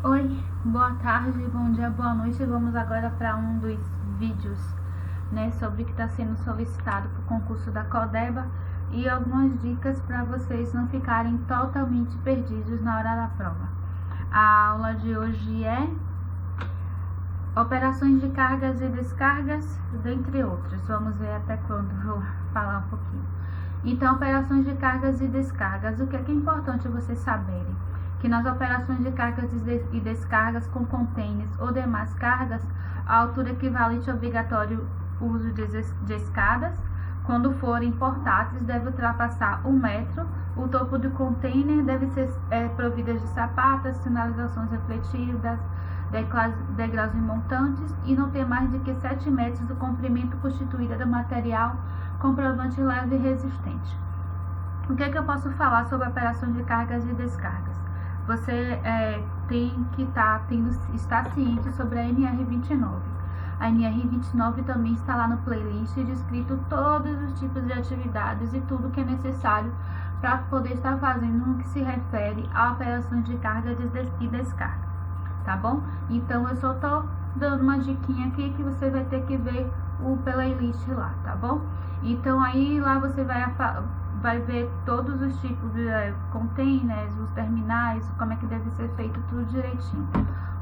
Oi, boa tarde, bom dia, boa noite. Vamos agora para um dos vídeos, sobre o que está sendo solicitado para o concurso da Codeba e algumas dicas para vocês não ficarem totalmente perdidos na hora da prova. A aula de hoje é operações de cargas e descargas, dentre outras. Vamos ver até quando vou falar um pouquinho. Então, operações de cargas e descargas. O que é importante vocês saberem? Que nas operações de cargas e descargas com contêineres ou demais cargas, a altura equivalente obrigatório uso de escadas, quando forem portáteis, deve ultrapassar 1 metro. O topo do container deve ser provido de sapatas, sinalizações refletidas, degraus montantes e não ter mais de que 7 metros do comprimento constituído do material comprovante leve e resistente. O que eu posso falar sobre operações de cargas e descargas? Você tem que estar ciente sobre a NR29. A NR29 também está lá no playlist descrito todos os tipos de atividades e tudo que é necessário para poder estar fazendo no que se refere a operações de carga e descarga, tá bom? Então eu só tô dando uma diquinha aqui que você vai ter que ver o playlist lá, tá bom? Então aí lá você vai ver todos os tipos de containers, os terminais, como é que deve ser feito tudo direitinho.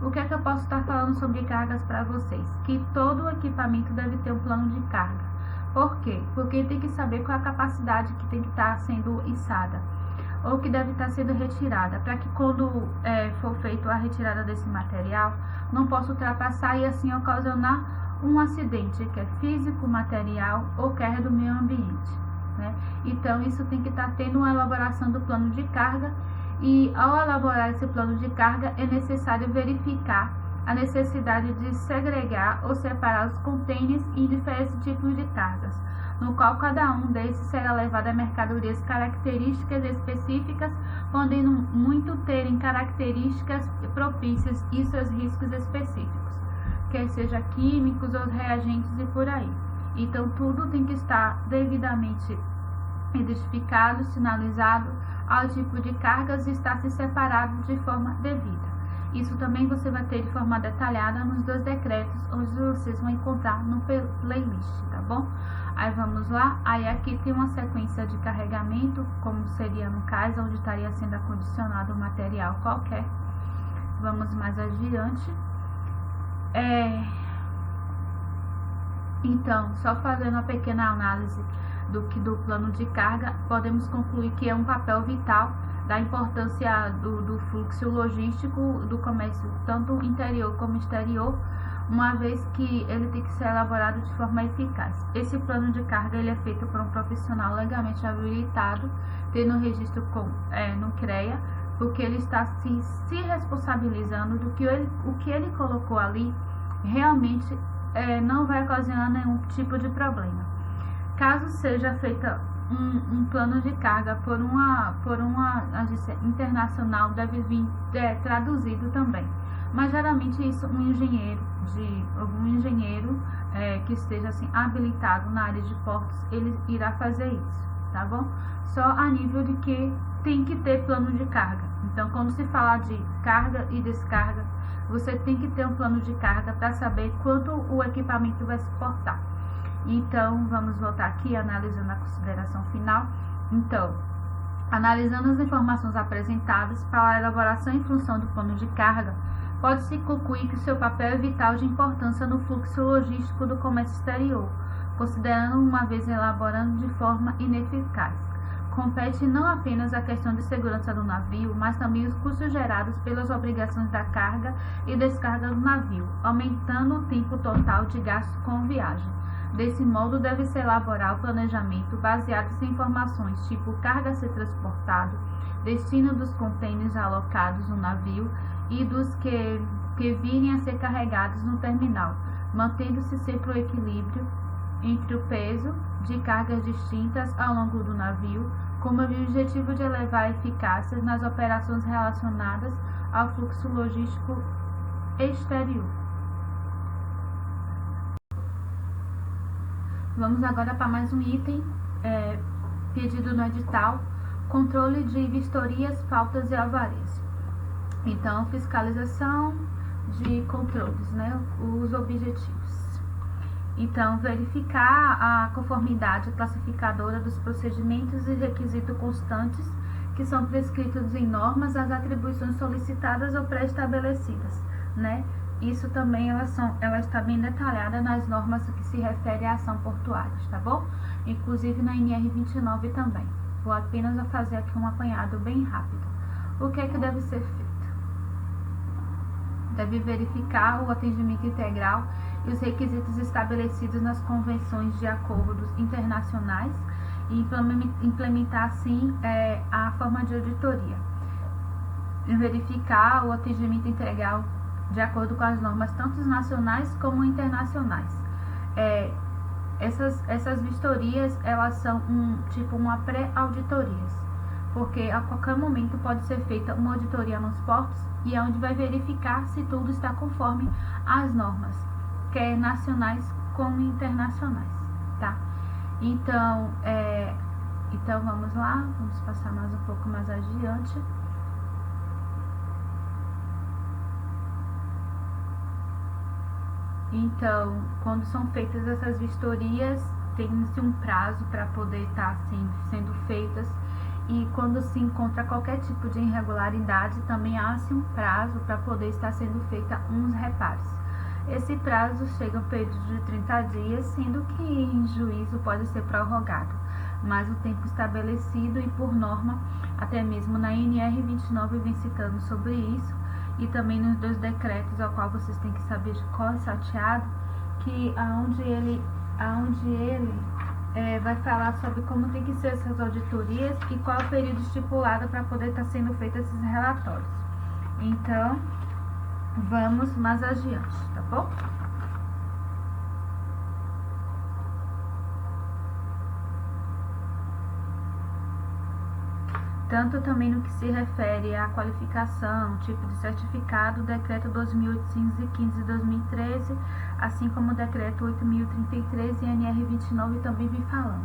O que é que eu posso estar falando sobre cargas para vocês? Que todo o equipamento deve ter um plano de carga. Por quê? Porque tem que saber qual é a capacidade que tem que estar sendo içada ou que deve estar sendo retirada, para que quando for feita a retirada desse material, não possa ultrapassar e assim ocasionar um acidente, que é físico, material ou quer do meio ambiente. Então isso tem que estar tendo uma elaboração do plano de carga, e ao elaborar esse plano de carga é necessário verificar a necessidade de segregar ou separar os contêineres em diferentes tipos de cargas, no qual cada um desses será levado a mercadorias características específicas, podendo muito terem características propícias e seus riscos específicos, quer seja químicos ou reagentes e por aí. Então tudo tem que estar devidamente identificado, sinalizado ao tipo de cargas e estar se separado de forma devida. Isso também você vai ter de forma detalhada nos 2 decretos, onde vocês vão encontrar no playlist, tá bom? Aí vamos lá, aí aqui tem uma sequência de carregamento, como seria no caso, onde estaria sendo acondicionado um material qualquer. Vamos mais adiante. Então, só fazendo uma pequena análise do plano de carga, podemos concluir que é um papel vital da importância do fluxo logístico do comércio, tanto interior como exterior, uma vez que ele tem que ser elaborado de forma eficaz. Esse plano de carga ele é feito por um profissional legalmente habilitado, tendo registro no CREA, porque ele está se responsabilizando do que o que ele colocou ali realmente não vai ocasionar nenhum tipo de problema. Caso seja feita um plano de carga por uma agência internacional, deve vir traduzido também. Mas geralmente isso um engenheiro que esteja assim habilitado na área de portos, ele irá fazer isso, tá bom? Só a nível de que tem que ter plano de carga. Então, quando se falar de carga e descarga, você tem que ter um plano de carga para saber quanto o equipamento vai suportar. Então, vamos voltar aqui analisando a consideração final. Então, analisando as informações apresentadas para a elaboração em função do plano de carga, pode-se concluir que seu papel é vital de importância no fluxo logístico do comércio exterior, considerando uma vez elaborando de forma ineficaz. Compete não apenas a questão de segurança do navio, mas também os custos gerados pelas obrigações da carga e descarga do navio, aumentando o tempo total de gasto com viagem. Desse modo, deve-se elaborar o planejamento baseado em informações tipo carga a ser transportado, destino dos contêineres alocados no navio e dos que virem a ser carregados no terminal, mantendo-se sempre o equilíbrio entre o peso de cargas distintas ao longo do navio, com o objetivo de elevar a eficácia nas operações relacionadas ao fluxo logístico exterior. Vamos agora para mais um item pedido no edital: controle de vistorias, faltas e avarias. Então, fiscalização de controles, né? Os objetivos. Então, verificar a conformidade classificadora dos procedimentos e requisitos constantes que são prescritos em normas às atribuições solicitadas ou pré-estabelecidas, né? Isso também ela está bem detalhada nas normas que se referem à ação portuária, tá bom? Inclusive na NR 29 também. Vou apenas fazer aqui um apanhado bem rápido. O que é que deve ser feito? Deve verificar o atendimento integral e os requisitos estabelecidos nas convenções de acordos internacionais e implementar, assim, a forma de auditoria. Verificar o atendimento integral de acordo com as normas, tanto nacionais como internacionais. Essas vistorias, elas são uma pré-auditorias, porque a qualquer momento pode ser feita uma auditoria nos portos e é onde vai verificar se tudo está conforme as normas, quer nacionais como internacionais, tá? Então vamos lá, vamos passar mais um pouco mais adiante. Então, quando são feitas essas vistorias, tem-se um prazo para poder estar sendo feitas, e quando se encontra qualquer tipo de irregularidade, também há-se um prazo para poder estar sendo feita uns reparos. Esse prazo chega a um período de 30 dias, sendo que em juízo pode ser prorrogado, mas o tempo estabelecido e por norma, até mesmo na NR 29 vem citando sobre isso, e também nos 2 decretos, ao qual vocês têm que saber de cor e salteado, que aonde ele vai falar sobre como tem que ser essas auditorias e qual é o período estipulado para poder estar sendo feitos esses relatórios. Então, vamos mais adiante, tá bom? Tanto também no que se refere à qualificação, tipo de certificado, o decreto 2815 de 2013, assim como o decreto 8033 e NR 29 também vem falando.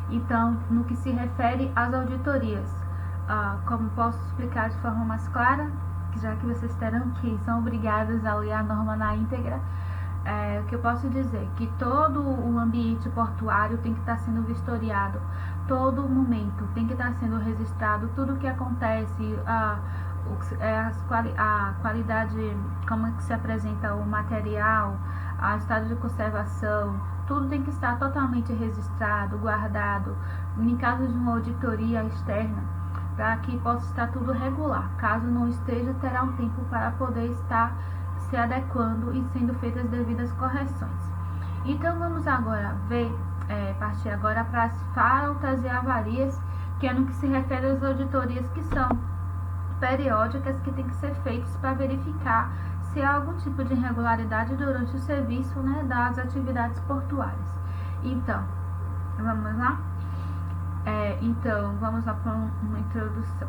Então, no que se refere às auditorias, como posso explicar de forma mais clara, já que vocês terão que são obrigados a ler a norma na íntegra, o que eu posso dizer? Que todo o ambiente portuário tem que estar sendo vistoriado, todo momento tem que estar sendo registrado, tudo o que acontece, a qualidade, como é que se apresenta o material, o estado de conservação, tudo tem que estar totalmente registrado, guardado, em caso de uma auditoria externa, para que possa estar tudo regular. Caso não esteja, terá um tempo para poder estar se adequando e sendo feitas as devidas correções. Então vamos agora partir agora para as faltas e avarias, que é no que se refere às auditorias que são periódicas, que tem que ser feitas para verificar se há algum tipo de irregularidade durante o serviço, né, das atividades portuárias. Então, vamos lá? Então, vamos lá para uma introdução.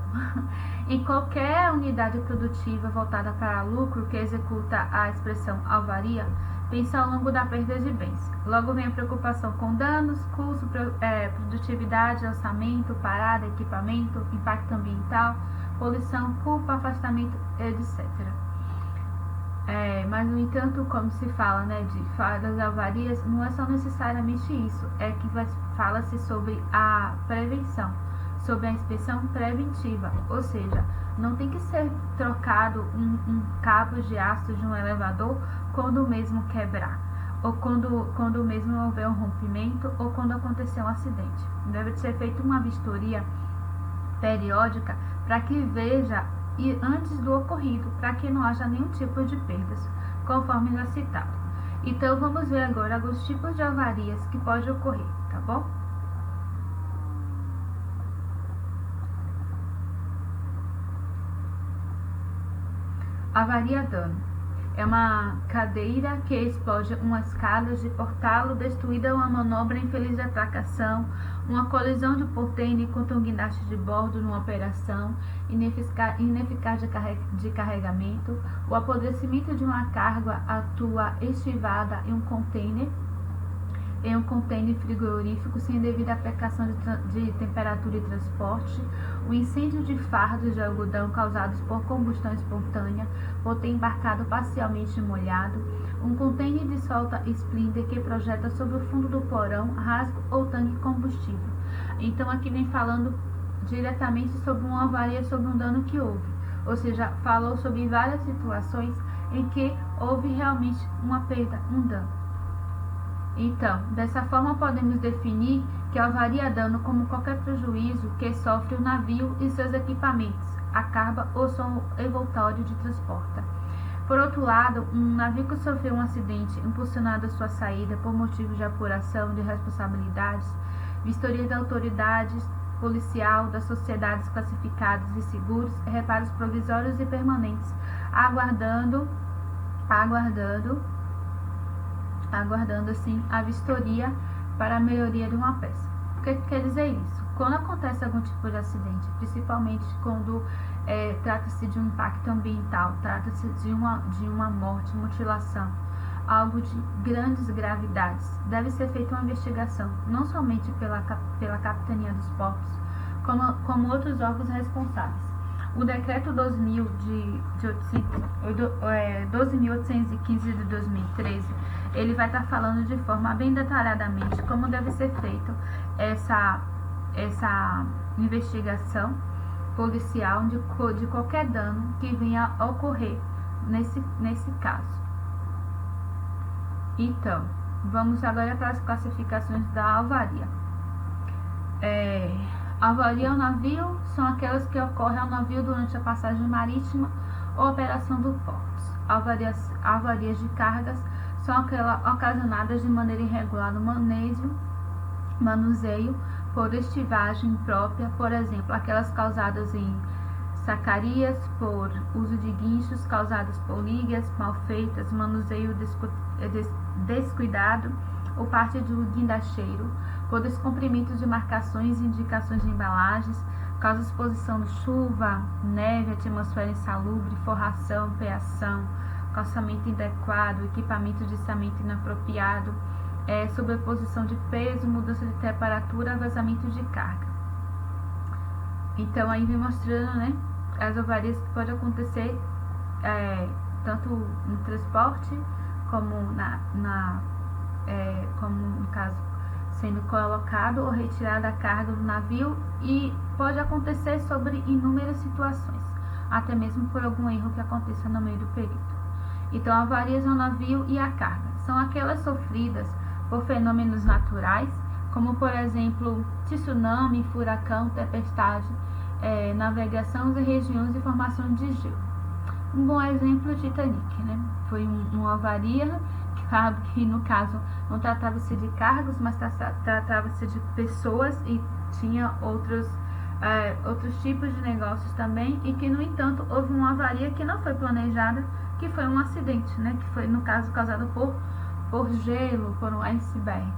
Em qualquer unidade produtiva voltada para lucro que executa a expressão avaria, pensa ao longo da perda de bens. Logo vem a preocupação com danos, custo, produtividade, orçamento, parada, equipamento, impacto ambiental, poluição, culpa, afastamento, etc. Mas, no entanto, como se fala, né, de falhas, avarias, não é só necessariamente isso, é que fala-se sobre a prevenção, sobre a inspeção preventiva, ou seja, não tem que ser trocado um cabo de aço de um elevador quando o mesmo quebrar, ou quando o mesmo houver um rompimento, ou quando acontecer um acidente. Deve ser feita uma vistoria periódica para que veja e antes do ocorrido, para que não haja nenhum tipo de perdas, conforme já citado. Então, vamos ver agora alguns tipos de avarias que podem ocorrer, tá bom? Avaria dano. É uma cadeira que explode uma escada de portalo, destruída uma manobra infeliz de atracação, uma colisão de portene contra um guindaste de bordo numa operação, ineficaz de carregamento, o apodrecimento de uma carga atua estivada em um container, em um contêiner frigorífico sem devida aplicação de temperatura e transporte, o incêndio de fardos de algodão causados por combustão espontânea por ter embarcado parcialmente molhado, um contêiner de solta splinder que projeta sobre o fundo do porão, rasgo ou tanque combustível. Então aqui vem falando diretamente sobre uma avaria, sobre um dano que houve, ou seja, falou sobre várias situações em que houve realmente uma perda, um dano. Então, dessa forma podemos definir que a avaria é dano como qualquer prejuízo que sofre o navio e seus equipamentos, a carga ou seu envoltório de transporte. Por outro lado, um navio que sofreu um acidente impulsionado a sua saída por motivos de apuração de responsabilidades, vistoria de autoridades policial, das sociedades classificadas de seguros, reparos provisórios e permanentes, aguardando assim a vistoria para a melhoria de uma peça. O que quer dizer isso? Quando acontece algum tipo de acidente, principalmente quando trata-se de um impacto ambiental, trata-se de uma morte, mutilação, algo de grandes gravidades, deve ser feita uma investigação, não somente pela Capitania dos Portos, como outros órgãos responsáveis. O decreto 12.815 de 2013, ele vai estar falando de forma bem detalhadamente como deve ser feita essa investigação policial de qualquer dano que venha a ocorrer nesse caso. Então, vamos agora para as classificações da avaria. Avaria ao navio são aquelas que ocorrem ao navio durante a passagem marítima ou operação do porto. Avarias de cargas são aquelas ocasionadas de maneira irregular no manuseio por estivagem própria, por exemplo, aquelas causadas em sacarias por uso de guinchos, causadas por ligas mal feitas, manuseio descuidado ou parte do guindasteiro, por descumprimento de marcações e indicações de embalagens, causa exposição de chuva, neve, atmosfera insalubre, forração, peação, calçamento inadequado, equipamento de içamento inapropriado, sobreposição de peso, mudança de temperatura, vazamento de carga. Então aí vem mostrando, né, as avarias que podem acontecer tanto no transporte como como no caso sendo colocado ou retirada a carga do navio, e pode acontecer sobre inúmeras situações, até mesmo por algum erro que aconteça no meio do período. Então, avarias ao navio e à carga são aquelas sofridas por fenômenos naturais, como por exemplo tsunami, furacão, tempestade, navegação em regiões de formação de gelo. Um bom exemplo é o Titanic, né? Foi uma avaria que no caso não tratava-se de cargos, mas tratava-se de pessoas e tinha outros tipos de negócios também, e que no entanto houve uma avaria que não foi planejada, que foi um acidente, né? Que foi no caso causado por gelo, por um iceberg.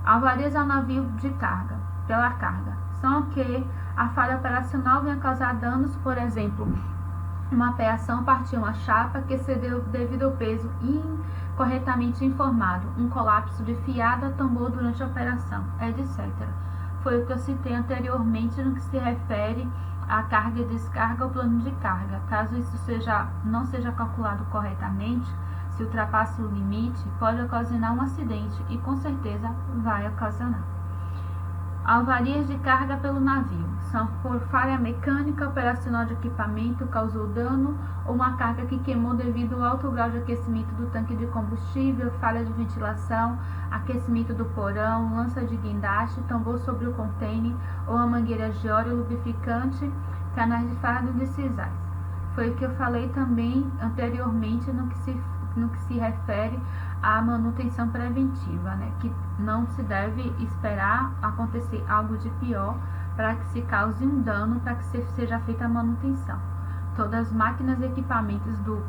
Avarias ao navio de carga, pela carga, são que a falha operacional venha causar danos, por exemplo, uma peação partiu uma chapa que cedeu devido ao peso incorretamente informado, um colapso de fiada tombou durante a operação, etc. Foi o que eu citei anteriormente no que se refere à carga e descarga ou plano de carga. Caso isso não seja calculado corretamente, se ultrapasse o limite, pode ocasionar um acidente e com certeza vai ocasionar. Avarias de carga pelo navio são por falha mecânica, operacional de equipamento, causou dano, ou uma carga que queimou devido ao alto grau de aquecimento do tanque de combustível, falha de ventilação, aquecimento do porão, lança de guindaste, tombou sobre o contêiner, ou a mangueira de óleo, lubrificante, canais de fardo de sisais. Foi o que eu falei também anteriormente no que se refere à manutenção preventiva, né? Que não se deve esperar acontecer algo de pior para que se cause um dano, para que seja feita a manutenção. Todas as máquinas e equipamentos do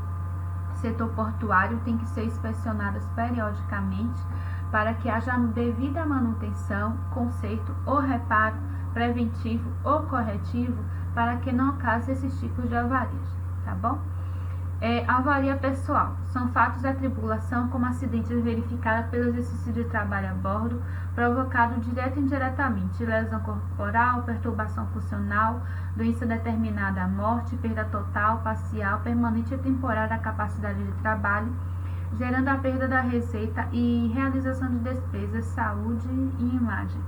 setor portuário têm que ser inspecionadas periodicamente para que haja devida manutenção, conserto ou reparo preventivo ou corretivo para que não ocorra esses tipos de avarias, tá bom? Avaria pessoal. São fatos da tripulação como acidentes verificados pelo exercício de trabalho a bordo, provocado direta e indiretamente, lesão corporal, perturbação funcional, doença determinada, morte, perda total, parcial, permanente e temporária da capacidade de trabalho, gerando a perda da receita e realização de despesas, saúde e imagem.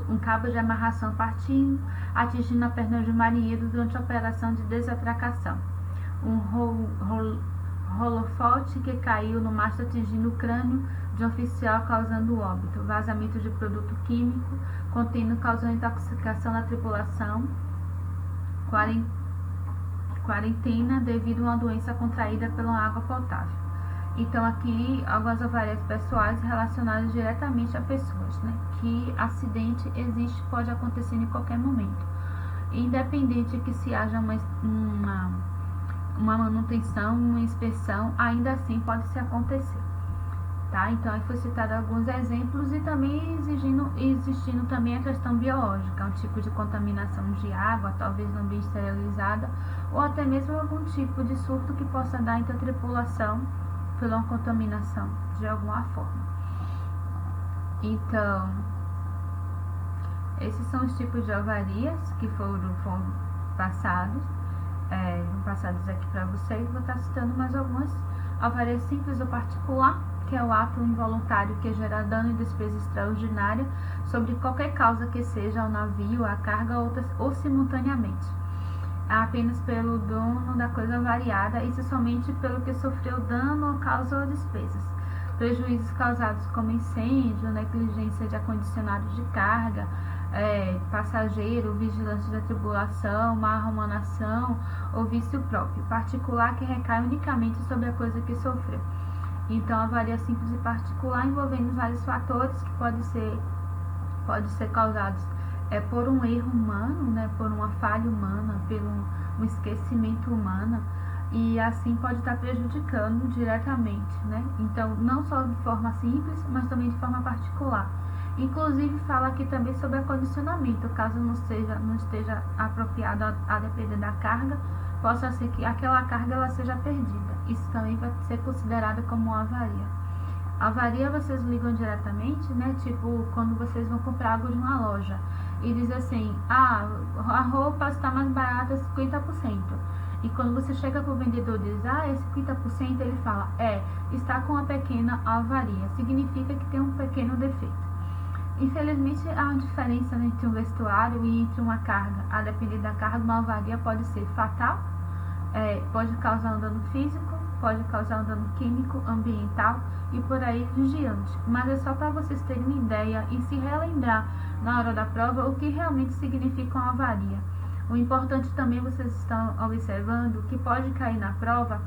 Um cabo de amarração partindo, atingindo a perna de um marinheiro durante a operação de desatracação. Um holofote que caiu no mastro atingindo o crânio de um oficial causando óbito. Vazamento de produto químico contendo causando intoxicação na tripulação. Quarentena devido a uma doença contraída pela água potável. Então, aqui, algumas avarias pessoais relacionadas diretamente a pessoas, né? Que acidente existe, pode acontecer em qualquer momento. Independente que se haja uma manutenção, uma inspeção, ainda assim pode se acontecer. Tá? Então, aí foi citado alguns exemplos e também existindo também a questão biológica, um tipo de contaminação de água, talvez não bem esterilizada, ou até mesmo algum tipo de surto que possa dar entre a tripulação pela contaminação de alguma forma. Então, esses são os tipos de avarias que foram passados aqui para vocês. Vou estar citando mais algumas. Avarias simples ou particular, que é o ato involuntário que gera dano e despesa extraordinária sobre qualquer causa que seja ao navio, à carga ou simultaneamente, apenas pelo dono da coisa variada, isso somente pelo que sofreu dano ou causa ou despesas. Prejuízos causados como incêndio, negligência de acondicionados de carga, passageiro, vigilante da tripulação, má arrumação ou vício próprio, particular que recai unicamente sobre a coisa que sofreu. Então, avaria simples e particular envolvendo vários fatores que podem ser causados por um erro humano, né, por uma falha humana, pelo um esquecimento humano, e assim pode estar prejudicando diretamente, né? Então, não só de forma simples, mas também de forma particular. Inclusive, fala aqui também sobre acondicionamento, caso não esteja apropriado a depender da carga, possa ser que aquela carga ela seja perdida. Isso também vai ser considerado como uma avaria. Avaria vocês ligam diretamente, né? Tipo, quando vocês vão comprar algo de uma loja e diz assim, a roupa está mais barata 50%. E quando você chega para o vendedor e diz, esse 50%, ele fala, está com uma pequena avaria. Significa que tem um pequeno defeito. Infelizmente, há uma diferença entre um vestuário e entre uma carga. A depender da carga, uma avaria pode ser fatal, pode causar um dano físico, pode causar um dano químico, ambiental e por aí em diante. Mas é só para vocês terem uma ideia e se relembrar na hora da prova o que realmente significa uma avaria. O importante também, vocês estão observando que pode cair na prova,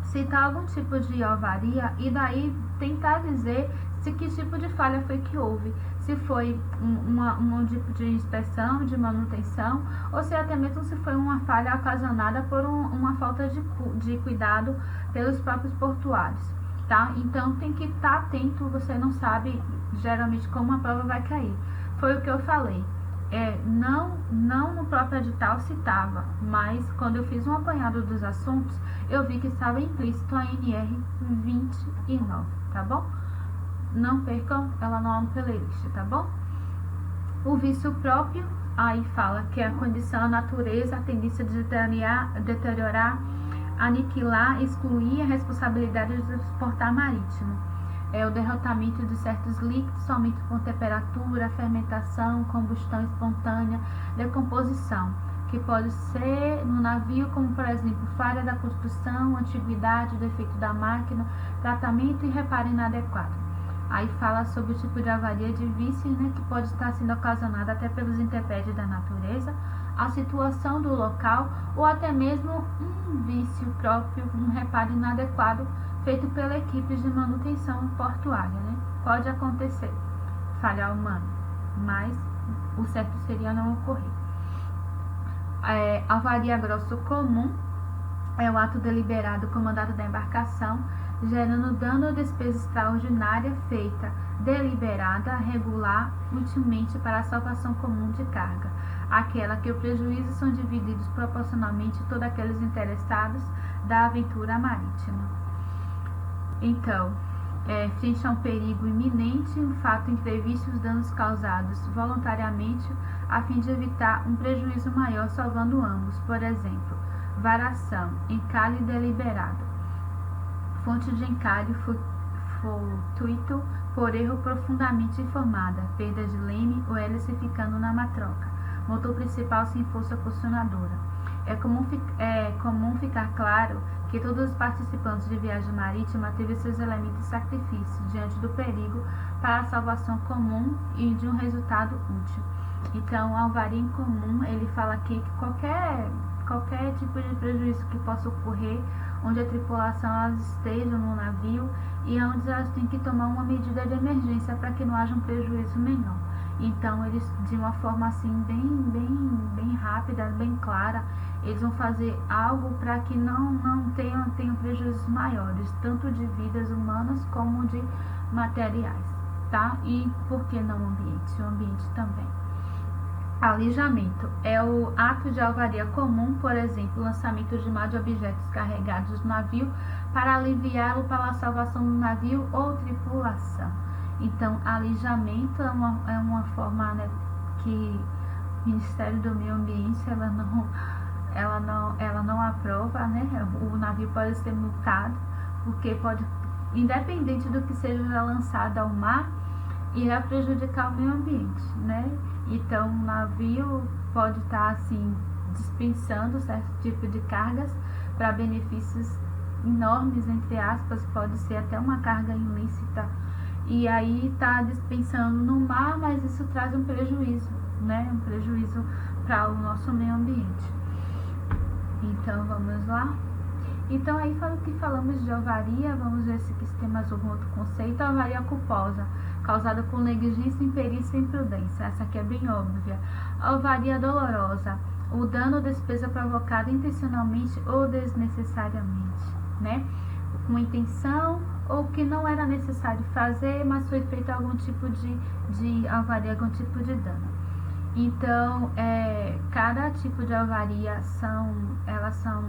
citar algum tipo de avaria e daí tentar dizer que tipo de falha foi que houve, se foi um tipo de inspeção, de manutenção, ou se até mesmo se foi uma falha ocasionada por uma falta de cuidado pelos próprios portuários, tá? Então tem que estar atento, você não sabe geralmente como a prova vai cair. Foi o que eu falei. Não no próprio edital citava, mas quando eu fiz um apanhado dos assuntos, eu vi que estava implícito a NR 29, tá bom? Não percam, ela não é um playlist, tá bom? O vício próprio, aí fala que é a condição, a natureza, a tendência de deteriorar, aniquilar, excluir a responsabilidade de transportar marítimo. O derrotamento de certos líquidos somente com temperatura, fermentação, combustão espontânea, decomposição, que pode ser no navio, como por exemplo, falha da construção, antiguidade, defeito da máquina, tratamento e reparo inadequado. Aí fala sobre o tipo de avaria de vício, né, que pode estar sendo ocasionada até pelos intempéries da natureza, a situação do local ou até mesmo um vício próprio, um reparo inadequado feito pela equipe de manutenção portuária, né? Pode acontecer, falha humana, mas o certo seria não ocorrer. Avaria grosso comum é o ato deliberado comandado da embarcação, gerando dano ou despesa extraordinária feita deliberada, regular, utilmente para a salvação comum de carga, aquela que o prejuízo são divididos proporcionalmente todos aqueles interessados da aventura marítima. Então, frente a um perigo iminente, um fato imprevisto, os danos causados voluntariamente, a fim de evitar um prejuízo maior, salvando ambos. Por exemplo, varação, encalhe deliberado, fonte de encalhe fortuito por erro profundamente informada, perda de leme ou hélice ficando na matroca, motor principal sem força posicionadora. É comum ficar claro que todos os participantes de viagem marítima teve seus elementos de sacrifício diante do perigo para a salvação comum e de um resultado útil. Então, a avaria em comum, ele fala aqui que qualquer tipo de prejuízo que possa ocorrer, onde a tripulação elas estejam no navio e onde elas têm que tomar uma medida de emergência para que não haja um prejuízo menor. Então, eles, de uma forma assim bem rápida, bem clara, eles vão fazer algo para que não tenham prejuízos maiores, tanto de vidas humanas como de materiais, tá? E por que não o ambiente? O ambiente também. Alijamento é o ato de alvaria comum, por exemplo, lançamento de mar de objetos carregados no navio para aliviá-lo para a salvação do navio ou tripulação. Então, alijamento é uma forma, né, que o Ministério do Meio Ambiente ela não aprova, né? O navio pode ser multado porque pode, independente do que seja lançado ao mar, irá prejudicar o meio ambiente, né? Então, o navio pode estar assim dispensando certo tipo de cargas para benefícios enormes, entre aspas, pode ser até uma carga ilícita, e aí está dispensando no mar, mas isso traz um prejuízo, né? Um prejuízo para o nosso meio ambiente. Então, vamos lá. Então, aí que falamos de avaria, vamos ver se tem mais algum outro conceito. A avaria culposa, causada por negligência, imperícia e imprudência. Essa aqui é bem óbvia. A avaria dolorosa, o dano ou despesa provocada intencionalmente ou desnecessariamente, né? Com intenção ou que não era necessário fazer, mas foi feito algum tipo de avaria, algum tipo de dano. Então, cada tipo de avaria elas são,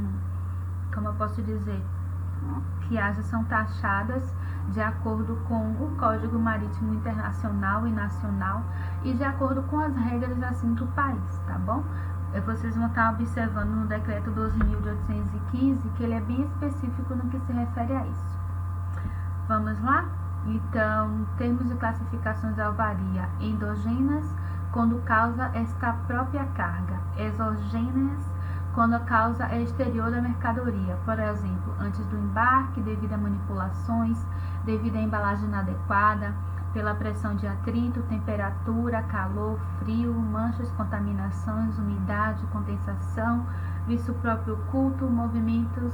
como eu posso dizer, que são taxadas de acordo com o Código Marítimo Internacional e Nacional e de acordo com as regras assim do país, tá bom? Vocês vão estar observando no Decreto 12.815 que ele é bem específico no que se refere a isso. Vamos lá? Então, termos de classificação de avaria: endógenas, quando causa esta própria carga; exógenas, quando a causa é exterior da mercadoria, por exemplo, antes do embarque, devido a manipulações, devido à embalagem inadequada, pela pressão de atrito, temperatura, calor, frio, manchas, contaminações, umidade, condensação, visto próprio oculto, movimentos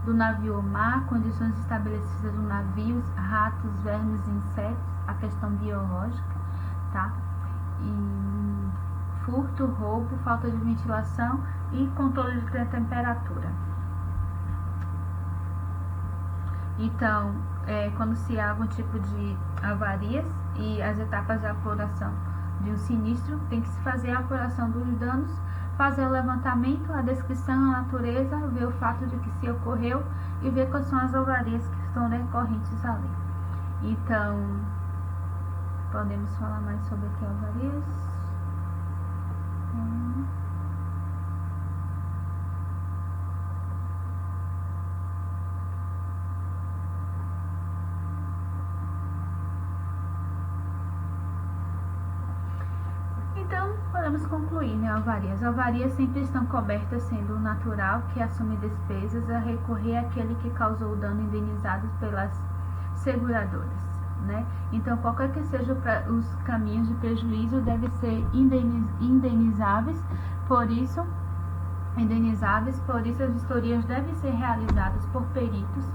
do navio ou mar, condições estabelecidas no navio, ratos, vermes e insetos, a questão biológica, tá? E furto, roubo, falta de ventilação e controle de temperatura. Então, quando se há algum tipo de avarias e as etapas de apuração de um sinistro, tem que se fazer a apuração dos danos, fazer o levantamento, a descrição, a natureza, ver o fato de que se ocorreu e ver quais são as avarias que estão decorrentes ali. Então, podemos falar mais sobre que avarias. Então, podemos concluir, né, avarias. Avarias sempre estão cobertas, sendo o natural que assume despesas a recorrer àquele que causou o dano indenizado pelas seguradoras, né? Então, qualquer que seja os caminhos de prejuízo devem ser indenizáveis, por isso as vistorias devem ser realizadas por peritos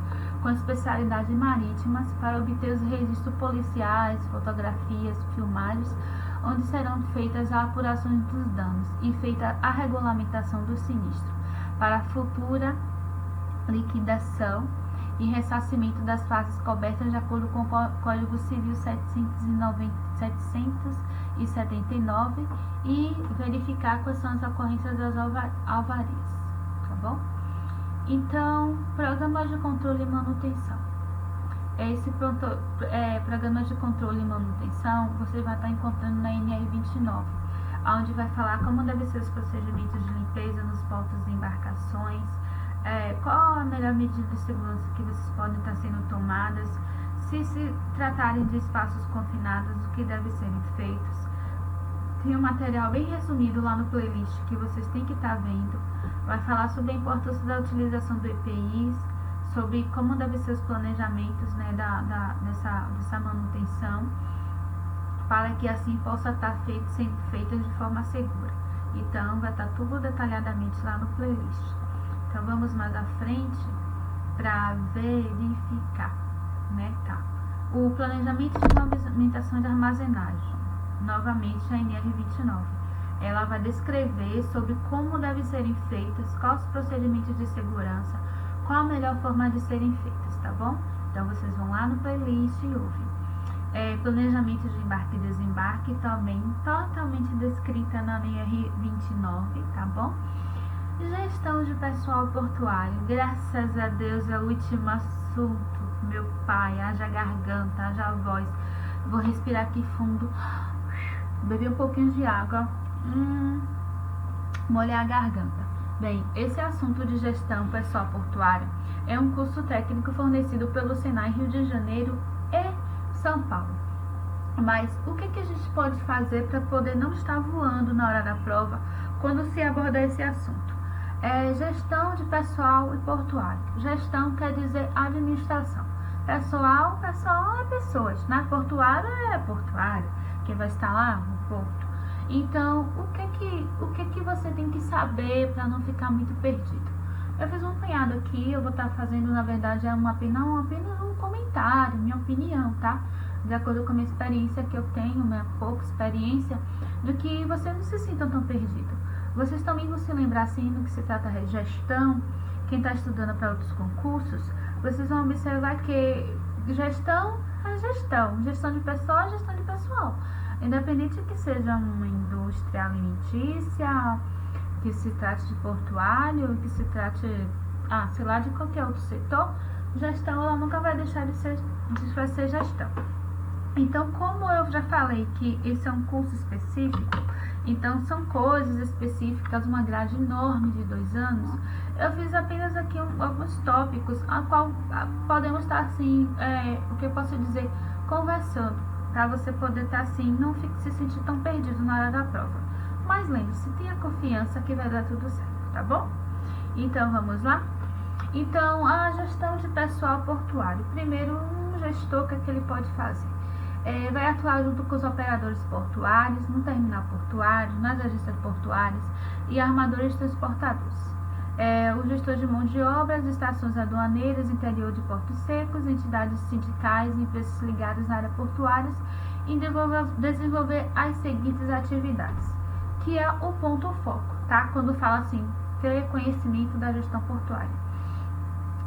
com especialidades marítimas para obter os registros policiais, fotografias, filmagens, onde serão feitas a apuração dos danos e feita a regulamentação do sinistro para a futura liquidação e ressarcimento das fases cobertas de acordo com o Código Civil 779 e verificar quais são as ocorrências das alvarias, tá bom? Então, programas de controle e manutenção. Esse programa de controle e manutenção você vai estar encontrando na NR29, onde vai falar como devem ser os procedimentos de limpeza nos portos e embarcações, qual a melhor medida de segurança que vocês podem estar sendo tomadas, se tratarem de espaços confinados, o que deve serem feitos. Tem um material bem resumido lá no playlist que vocês têm que estar vendo. Vai falar sobre a importância da utilização do EPIs, sobre como devem ser os planejamentos, né, dessa manutenção, para que assim possa estar sendo feita de forma segura. Então, vai estar tudo detalhadamente lá no playlist. Então, vamos mais à frente para verificar, né, tá? O planejamento de movimentação de armazenagem, novamente a NR29. Ela vai descrever sobre como devem serem feitas, quais os procedimentos de segurança, qual a melhor forma de serem feitas, tá bom? Então, vocês vão lá no playlist e ouvem. Planejamento de embarque e desembarque, também totalmente descrita na NR29, tá bom? Gestão de pessoal portuário, graças a Deus é o último assunto, meu pai, haja garganta, haja voz. Vou respirar aqui fundo, beber um pouquinho de água, molhar a garganta. Bem, esse assunto de gestão pessoal portuária é um curso técnico fornecido pelo Senai Rio de Janeiro e São Paulo. Mas o que a gente pode fazer para poder não estar voando na hora da prova quando se abordar esse assunto? Gestão de pessoal e portuário. Gestão quer dizer administração. Pessoal é pessoas, né? Portuário é portuário, quem vai estar lá no porto. Então, o que você tem que saber para não ficar muito perdido? Eu fiz um apanhado aqui, eu vou estar fazendo, na verdade, apenas um comentário, minha opinião, tá? De acordo com a minha experiência que eu tenho, minha pouca experiência, do que vocês não se sintam tão perdidos. Vocês também vão se lembrar, assim, do que se trata de gestão. Quem está estudando para outros concursos, vocês vão observar que gestão é gestão. Gestão de pessoal é gestão de pessoal. Independente que seja uma indústria alimentícia, que se trate de portuário, que se trate, sei lá, de qualquer outro setor, gestão ela nunca vai deixar de ser gestão. Então, como eu já falei que esse é um curso específico, então são coisas específicas, uma grade enorme de 2 anos, eu fiz apenas aqui alguns tópicos, a qual podemos estar assim, o que eu posso dizer, conversando, para você poder estar assim, não se sentir tão perdido na hora da prova. Mas lembre-se, tenha confiança que vai dar tudo certo, tá bom? Então, vamos lá? Então, a gestão de pessoal portuário. Primeiro, um gestor, o que ele pode fazer? Vai atuar junto com os operadores portuários, no terminal portuário, nas agências portuárias e armadores transportadores. O gestor de mão de obras, estações aduaneiras, interior de portos secos, entidades sindicais e empresas ligadas na área portuária em desenvolver as seguintes atividades, que é o ponto foco, tá? Quando fala assim, ter conhecimento da gestão portuária.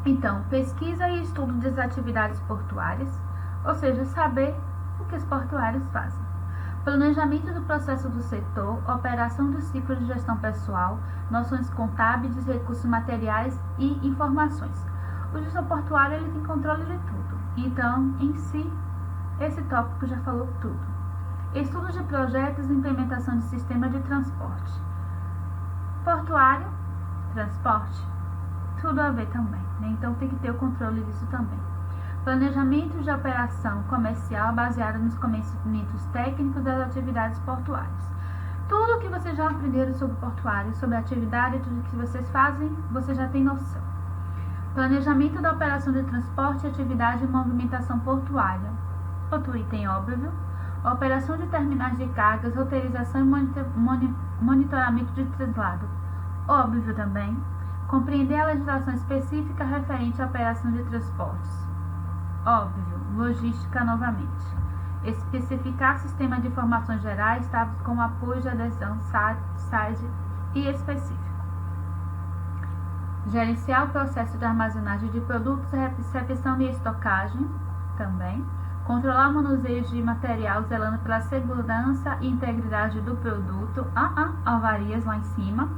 Então, pesquisa e estudo das atividades portuárias, ou seja, saber o que os portuários fazem. Planejamento do processo do setor, operação do ciclo de gestão pessoal, noções contábeis, recursos materiais e informações. O gestor portuário ele tem controle de tudo. Então, em si, esse tópico já falou tudo. Estudo de projetos e implementação de sistema de transporte. Portuário, transporte, tudo a ver também, né? Então tem que ter o controle disso também. Planejamento de operação comercial baseado nos conhecimentos técnicos das atividades portuárias. Tudo que vocês já aprenderam sobre portuário, sobre a atividade, tudo que vocês fazem, você já tem noção. Planejamento da operação de transporte, atividade e movimentação portuária. Outro item óbvio. Operação de terminais de cargas, roteirização e monitoramento de traslado. Óbvio também. Compreender a legislação específica referente à operação de transportes. Óbvio. Logística novamente. Especificar sistema de informações gerais, tais como apoio de adesão, SAD e específico. Gerenciar o processo de armazenagem de produtos, recepção e estocagem também. Controlar o manuseio de material, zelando pela segurança e integridade do produto. Avarias lá em cima.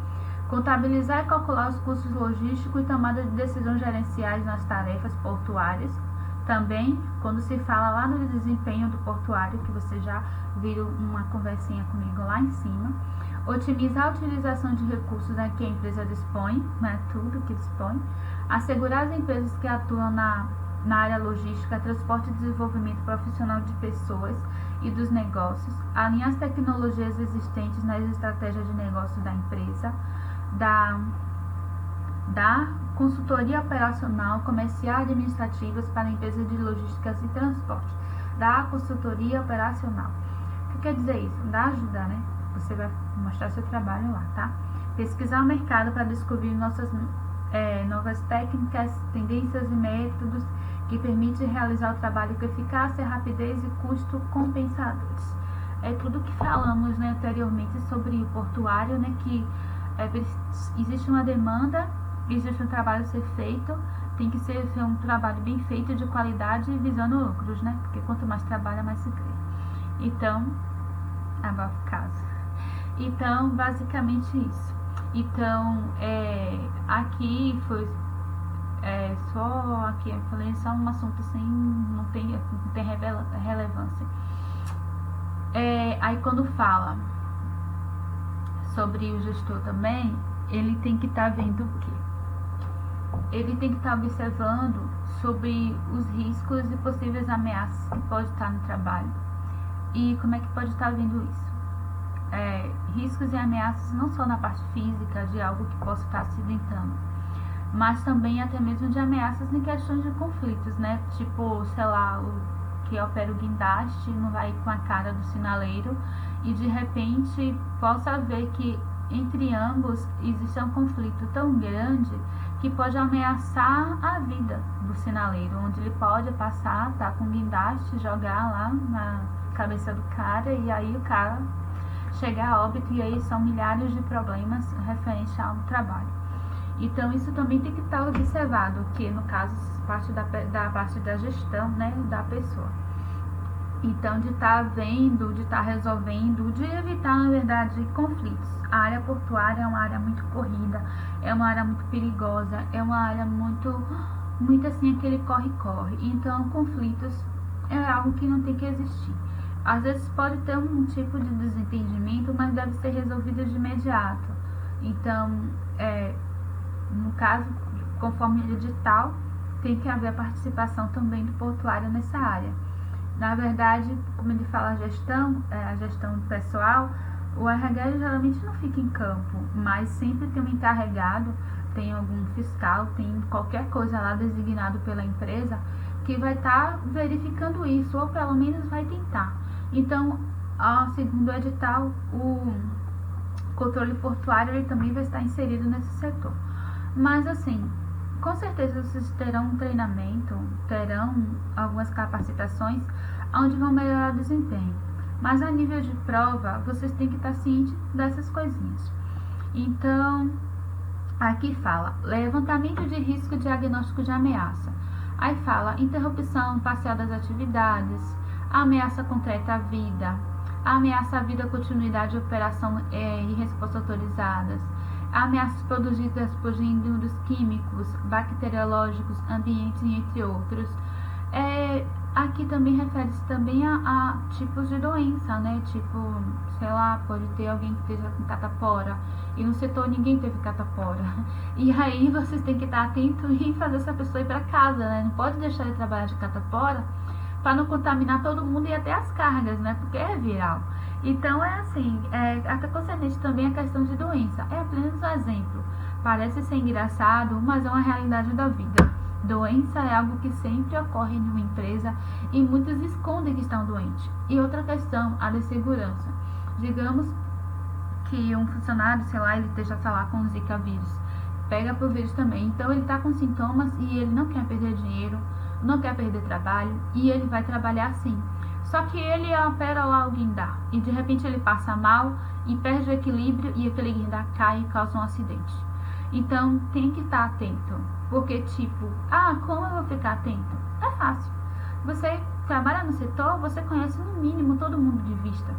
Contabilizar e calcular os custos logísticos e tomada de decisões gerenciais nas tarefas portuárias. Também, quando se fala lá no desempenho do portuário, que você já viu uma conversinha comigo lá em cima. Otimizar a utilização de recursos a que a empresa dispõe, né, tudo que dispõe. Assegurar as empresas que atuam na área logística, transporte e desenvolvimento profissional de pessoas e dos negócios. Alinhar as tecnologias existentes nas estratégias de negócios da empresa. Da consultoria operacional, comercial e administrativas para empresas de logísticas e transporte. Da consultoria operacional. O que quer dizer isso? Da ajuda, né? Você vai mostrar seu trabalho lá, tá? Pesquisar o mercado para descobrir novas técnicas, tendências e métodos que permitem realizar o trabalho com eficácia, rapidez e custo compensadores. É tudo que falamos, né, anteriormente sobre o portuário, né, que existe uma demanda, existe um trabalho a ser feito, tem que ser um trabalho bem feito, de qualidade e visando lucros, né? Porque quanto mais trabalha, mais se ganha. Então, above casa. Então, basicamente isso. Então, aqui foi só aqui eu falei só um assunto assim, não tem relevância. Aí quando fala sobre o gestor também, ele tem que estar vendo o quê? Ele tem que estar observando sobre os riscos e possíveis ameaças que pode estar no trabalho. E como é que pode estar vendo isso? Riscos e ameaças não só na parte física de algo que possa estar acidentando, mas também até mesmo de ameaças em questões de conflitos, né? Tipo, sei lá, o que opera o guindaste não vai ir com a cara do sinaleiro e de repente possa haver que entre ambos existe um conflito tão grande que pode ameaçar a vida do sinaleiro, onde ele pode passar, tá com o guindaste, jogar lá na cabeça do cara e aí o cara chegar a óbito, e aí são milhares de problemas referentes ao trabalho. Então isso também tem que estar observado, que no caso parte da parte da gestão, né, da pessoa. Então de estar vendo, de estar resolvendo, de evitar, na verdade, conflitos. A área portuária é uma área muito corrida, é uma área muito perigosa, é uma área muito assim, aquele corre-corre. Então conflitos é algo que não tem que existir. Às vezes pode ter um tipo de desentendimento, mas deve ser resolvido de imediato. Então, no caso, conforme o edital, tem que haver a participação também do portuário nessa área. Na verdade, como ele fala a gestão do pessoal, o RH geralmente não fica em campo, mas sempre tem um encarregado, tem algum fiscal, tem qualquer coisa lá designado pela empresa que vai estar verificando isso, ou pelo menos vai tentar. Então, segundo o edital, o controle portuário ele também vai estar inserido nesse setor. Mas assim, com certeza vocês terão um treinamento, terão algumas capacitações onde vão melhorar o desempenho. Mas a nível de prova, vocês têm que estar cientes dessas coisinhas. Então, aqui fala levantamento de risco e diagnóstico de ameaça. Aí fala interrupção parcial das atividades, ameaça concreta à vida, ameaça à vida, continuidade de operação e resposta autorizadas, ameaças produzidas por gêneros químicos, bacteriológicos, ambientes, entre outros. Aqui também refere-se também a tipos de doença, né? Tipo, sei lá, pode ter alguém que esteja com catapora e no setor ninguém teve catapora. E aí vocês têm que estar atentos e fazer essa pessoa ir para casa, né? Não pode deixar ele trabalhar de catapora para não contaminar todo mundo e até as cargas, né? Porque é viral. Então assim, até concernente também a questão de doença. É apenas um exemplo. Parece ser engraçado, mas é uma realidade da vida. Doença é algo que sempre ocorre em uma empresa e muitos escondem que estão doentes. E outra questão, a de segurança. Digamos que um funcionário, sei lá, ele esteja, sei lá, com Zika vírus. Pega pro vírus também. Então ele está com sintomas e ele não quer perder dinheiro, não quer perder trabalho e ele vai trabalhar assim. Só que ele opera lá o guindar e de repente ele passa mal e perde o equilíbrio e aquele guindar cai e causa um acidente. Então tem que estar atento, porque tipo, como eu vou ficar atento? É fácil. Você trabalha no setor, você conhece no mínimo todo mundo de vista.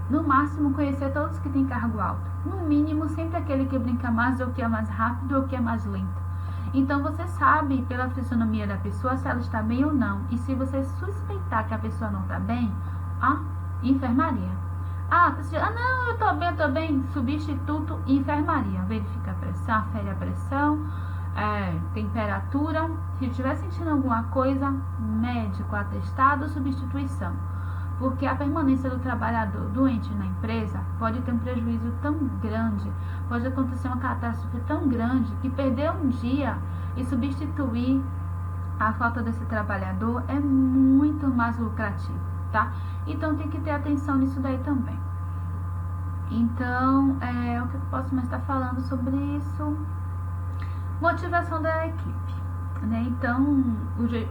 No máximo conhecer todos que têm cargo alto. No mínimo sempre aquele que brinca mais, ou que é mais rápido, ou que é mais lento. Então você sabe pela fisionomia da pessoa se ela está bem ou não. E se você suspeitar que a pessoa não está bem, enfermaria. Não, eu tô bem. Substituto, enfermaria. Verifica a pressão, afere a pressão, temperatura. Se estiver sentindo alguma coisa, médico, atestado, substituição. Porque a permanência do trabalhador doente na empresa pode ter um prejuízo tão grande, pode acontecer uma catástrofe tão grande, que perder um dia e substituir a falta desse trabalhador é muito mais lucrativo, tá? Então tem que ter atenção nisso daí também. Então, o que eu posso mais estar falando sobre isso? Motivação da equipe, né? Então,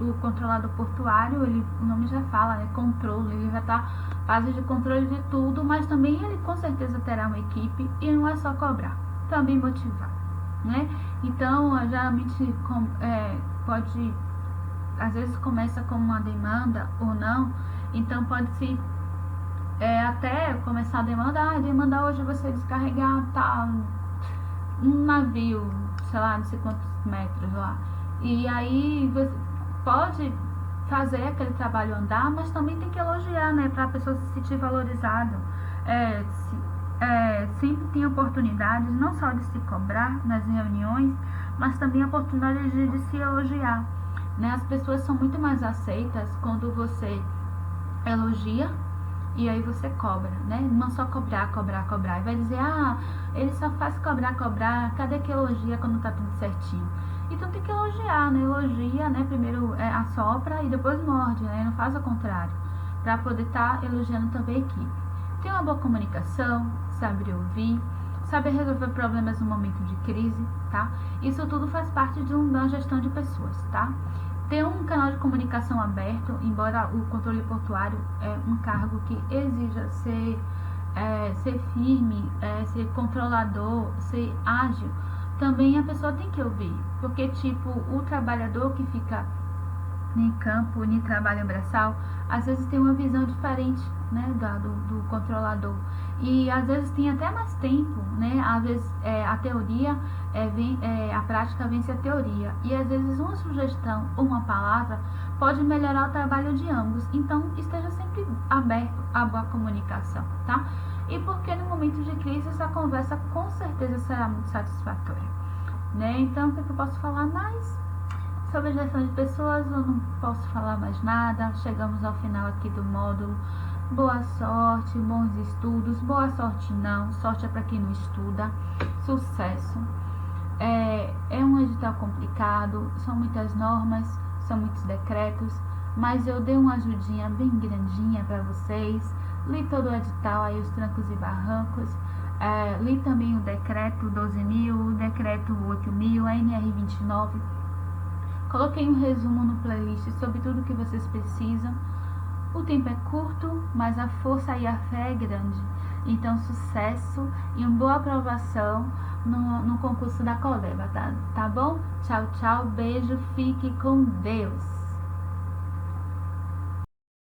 o controlador portuário, o nome já fala, controle, ele vai estar fase de controle de tudo, mas também ele com certeza terá uma equipe e não é só cobrar, também motivar, né? Então, geralmente pode, às vezes começa como uma demanda ou não, então pode-se até começar a demandar hoje você descarregar um navio, sei lá, não sei quantos metros lá, e aí você pode fazer aquele trabalho andar, mas também tem que elogiar, né, para a pessoa se sentir valorizada. Sempre tem oportunidades não só de se cobrar nas reuniões, mas também oportunidades de se elogiar, né? As pessoas são muito mais aceitas quando você elogia e aí você cobra, né? Não só cobrar, e vai dizer, ele só faz cobrar, cadê que elogia quando tá tudo certinho? Então tem que elogiar, né? Elogia, né? Primeiro assopra e depois morde, né? Não faz o contrário, para poder estar elogiando também a equipe. Tem uma boa comunicação, saber ouvir, saber resolver problemas no momento de crise, tá? Isso tudo faz parte de uma gestão de pessoas, tá? Ter um canal de comunicação aberto, embora o controle portuário é um cargo que exija ser firme, ser controlador, ser ágil, também a pessoa tem que ouvir, porque tipo, o trabalhador que fica em campo, em trabalho braçal, às vezes tem uma visão diferente, né, do controlador, e às vezes tem até mais tempo, né, às vezes a teoria a prática vence a teoria, e às vezes uma sugestão ou uma palavra pode melhorar o trabalho de ambos. Então esteja sempre aberto à boa comunicação, tá? E porque no momento de crise essa conversa com certeza será muito satisfatória, né? Então o que eu posso falar mais? Sobre a gestão de pessoas eu não posso falar mais nada. Chegamos ao final aqui do módulo. Boa sorte, bons estudos. Boa sorte não, sorte é para quem não estuda. Sucesso. É um edital complicado, são muitas normas, são muitos decretos, mas eu dei uma ajudinha bem grandinha para vocês. Li todo o edital, aí os trancos e barrancos. Li também o decreto 12.000, o decreto 8.000, a NR29. Coloquei um resumo no playlist sobre tudo que vocês precisam. O tempo é curto, mas a força e a fé é grande. Então, sucesso e uma boa aprovação no concurso da Coleba, tá bom? Tchau, tchau, beijo, fique com Deus.